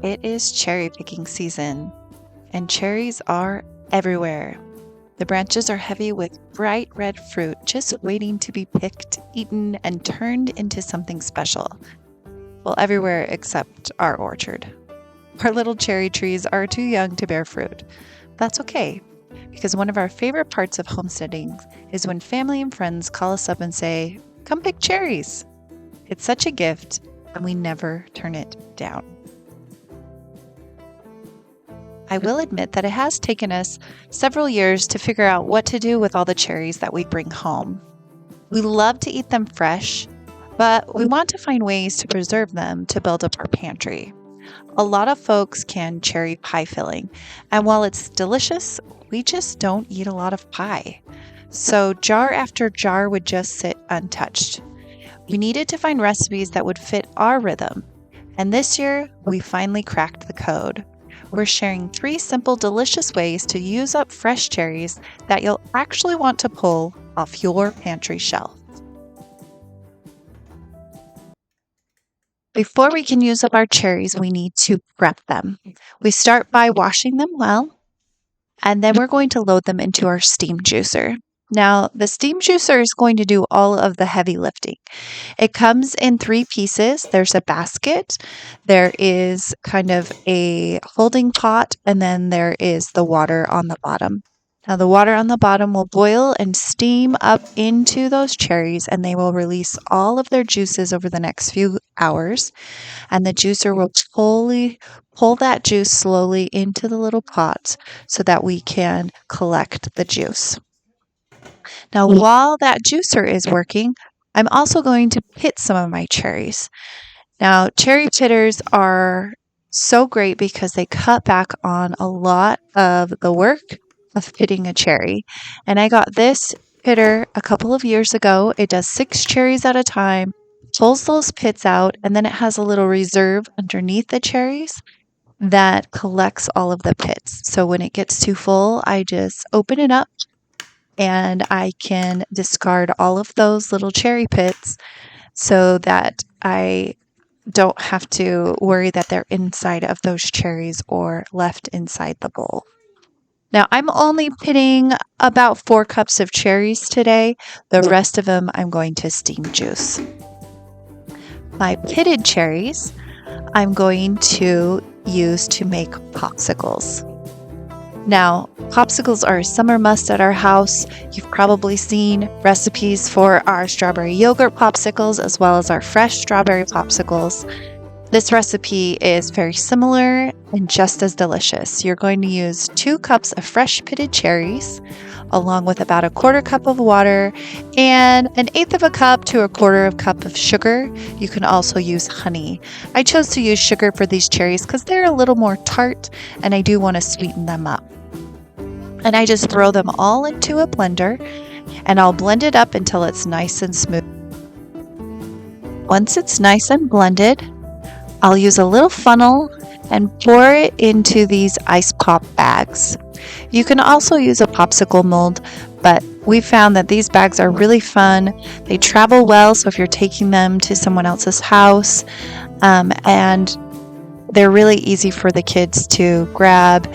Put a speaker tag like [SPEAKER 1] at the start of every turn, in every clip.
[SPEAKER 1] It is cherry picking season, and cherries are everywhere. The branches are heavy with bright red fruit just waiting to be picked, eaten, and turned into something special. Well, everywhere except our orchard. Our little cherry trees are too young to bear fruit. That's okay, because one of our favorite parts of homesteading is when family and friends call us up and say, "Come pick cherries." It's such a gift, and we never turn it down. I will admit that it has taken us several years to figure out what to do with all the cherries that we bring home. We love to eat them fresh, but we want to find ways to preserve them to build up our pantry. A lot of folks can cherry pie filling, and while it's delicious, we just don't eat a lot of pie. So jar after jar would just sit untouched. We needed to find recipes that would fit our rhythm, and this year we finally cracked the code. We're sharing 3 simple, delicious ways to use up fresh cherries that you'll actually want to pull off your pantry shelf. Before we can use up our cherries, we need to prep them. We start by washing them well, and then we're going to load them into our steam juicer. Now, the steam juicer is going to do all of the heavy lifting. It comes in 3 pieces. There's a basket, there is kind of a holding pot, and then there is the water on the bottom. Now, the water on the bottom will boil and steam up into those cherries, and they will release all of their juices over the next few hours. And the juicer will pull that juice slowly into the little pot so that we can collect the juice. Now, while that juicer is working, I'm also going to pit some of my cherries. Now, cherry pitters are so great because they cut back on a lot of the work of pitting a cherry. And I got this pitter a couple of years ago. It does 6 cherries at a time, pulls those pits out, and then it has a little reserve underneath the cherries that collects all of the pits. So when it gets too full, I just open it up and I can discard all of those little cherry pits so that I don't have to worry that they're inside of those cherries or left inside the bowl. Now, I'm only pitting about 4 cups of cherries today. The rest of them I'm going to steam juice. My pitted cherries I'm going to use to make popsicles. Now, popsicles are a summer must at our house. You've probably seen recipes for our strawberry yogurt popsicles as well as our fresh strawberry popsicles. This recipe is very similar and just as delicious. You're going to use 2 cups of fresh pitted cherries, along with about a 1/4 cup of water and 1/8 of a cup to a 1/4 cup of sugar. You can also use honey. I chose to use sugar for these cherries because they're a little more tart and I do want to sweeten them up. And I just throw them all into a blender and I'll blend it up until it's nice and smooth. Once it's nice and blended, I'll use a little funnel and pour it into these ice pop bags. You can also use a popsicle mold, but we found that these bags are really fun. They travel well, so if you're taking them to someone else's house, and they're really easy for the kids to grab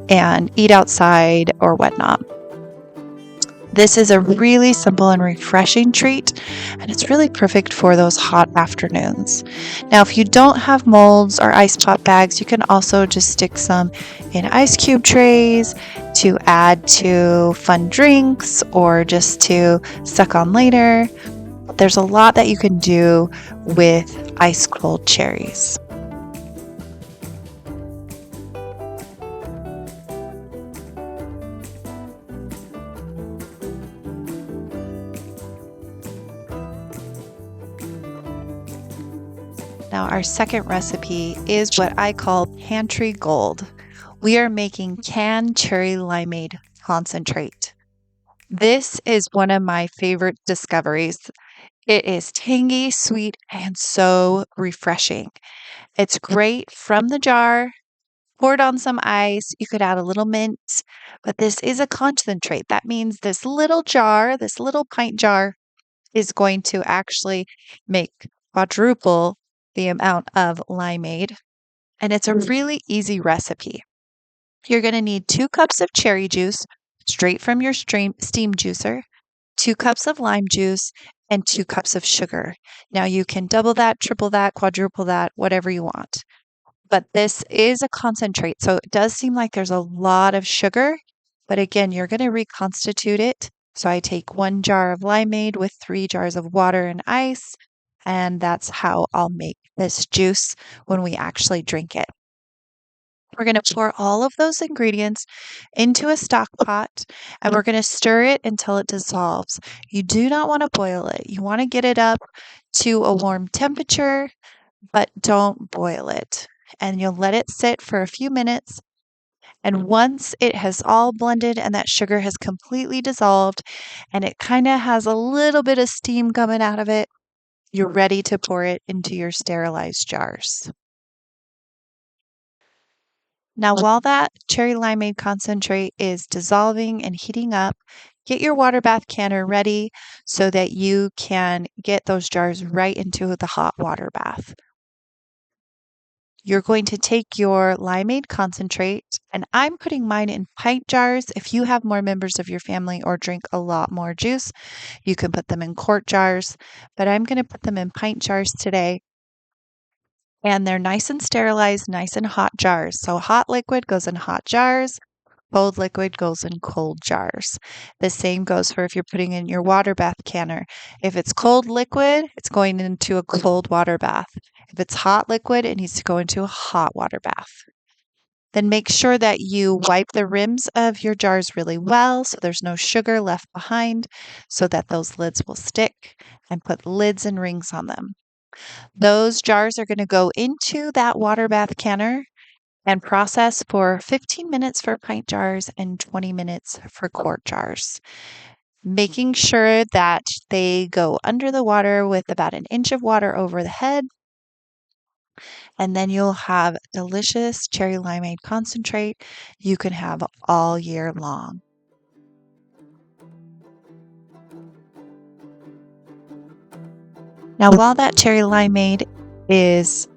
[SPEAKER 1] and eat outside or whatnot. This is a really simple and refreshing treat, and it's really perfect for those hot afternoons. Now, if you don't have molds or ice pop bags, you can also just stick some in ice cube trays to add to fun drinks or just to suck on later. There's a lot that you can do with ice cold cherries. Now, our second recipe is what I call pantry gold. We are making canned cherry limeade concentrate. This is one of my favorite discoveries. It is tangy, sweet, and so refreshing. It's great from the jar. Pour it on some ice. You could add a little mint, but this is a concentrate. That means this little jar, this little pint jar, is going to actually make quadruple the amount of limeade. And it's a really easy recipe. You're going to need 2 cups of cherry juice straight from your steam juicer, 2 cups of lime juice, and 2 cups of sugar. Now you can double that, triple that, quadruple that, whatever you want. But this is a concentrate, so it does seem like there's a lot of sugar. But again, you're going to reconstitute it. So I take 1 jar of limeade with 3 jars of water and ice, and that's how I'll make this juice when we actually drink it. We're going to pour all of those ingredients into a stock pot, and we're going to stir it until it dissolves. You do not want to boil it. You want to get it up to a warm temperature, but don't boil it. And you'll let it sit for a few minutes. And once it has all blended and that sugar has completely dissolved and it kind of has a little bit of steam coming out of it, you're ready to pour it into your sterilized jars. Now, while that cherry limeade concentrate is dissolving and heating up, get your water bath canner ready so that you can get those jars right into the hot water bath. You're going to take your limeade concentrate, and I'm putting mine in pint jars. If you have more members of your family or drink a lot more juice, you can put them in quart jars, but I'm going to put them in pint jars today. And they're nice and sterilized, nice and hot jars. So hot liquid goes in hot jars, cold liquid goes in cold jars. The same goes for if you're putting in your water bath canner. If it's cold liquid, it's going into a cold water bath. If it's hot liquid, it needs to go into a hot water bath. Then make sure that you wipe the rims of your jars really well so there's no sugar left behind so that those lids will stick, and put lids and rings on them. Those jars are going to go into that water bath canner and process for 15 minutes for pint jars and 20 minutes for quart jars, making sure that they go under the water with about an inch of water over the head. And then you'll have delicious cherry limeade concentrate you can have all year long. Now, while that cherry limeade is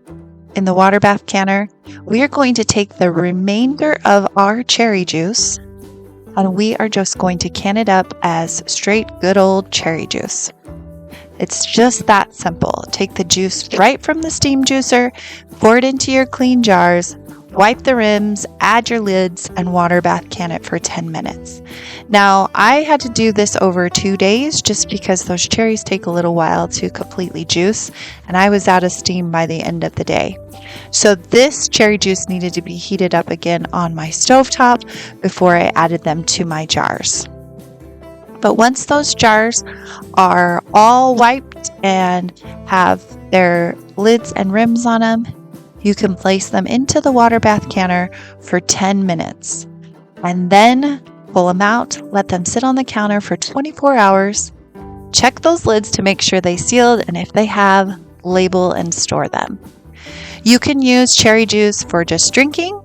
[SPEAKER 1] in the water bath canner, we are going to take the remainder of our cherry juice and we are just going to can it up as straight good old cherry juice. It's just that simple. Take the juice right from the steam juicer, pour it into your clean jars, wipe the rims, add your lids, and water bath can it for 10 minutes. Now, I had to do this over 2 days just because those cherries take a little while to completely juice, and I was out of steam by the end of the day. So this cherry juice needed to be heated up again on my stovetop before I added them to my jars. But once those jars are all wiped and have their lids and rims on them, you can place them into the water bath canner for 10 minutes. And then pull them out, let them sit on the counter for 24 hours. Check those lids to make sure they sealed, and if they have, label and store them. You can use cherry juice for just drinking.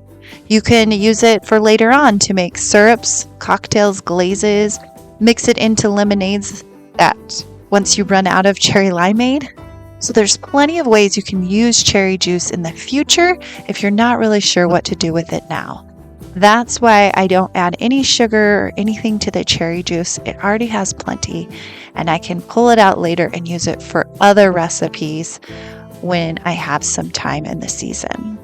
[SPEAKER 1] You can use it for later on to make syrups, cocktails, glazes, mix it into lemonades that once you run out of cherry limeade. So there's plenty of ways you can use cherry juice in the future if you're not really sure what to do with it now. That's why I don't add any sugar or anything to the cherry juice. It already has plenty, and I can pull it out later and use it for other recipes when I have some time in the season.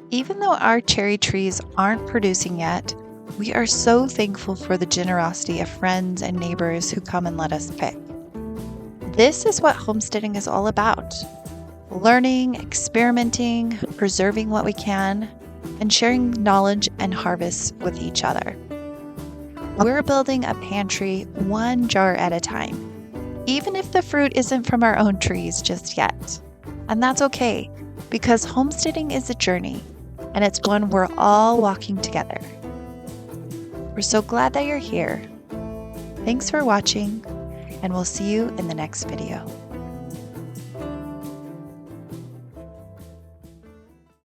[SPEAKER 1] Even though our cherry trees aren't producing yet, we are so thankful for the generosity of friends and neighbors who come and let us pick. This is what homesteading is all about: learning, experimenting, preserving what we can, and sharing knowledge and harvests with each other. We're building a pantry one jar at a time, even if the fruit isn't from our own trees just yet. And that's okay, because homesteading is a journey, and it's one we're all walking together. We're so glad that you're here. Thanks for watching, and we'll see you in the next video.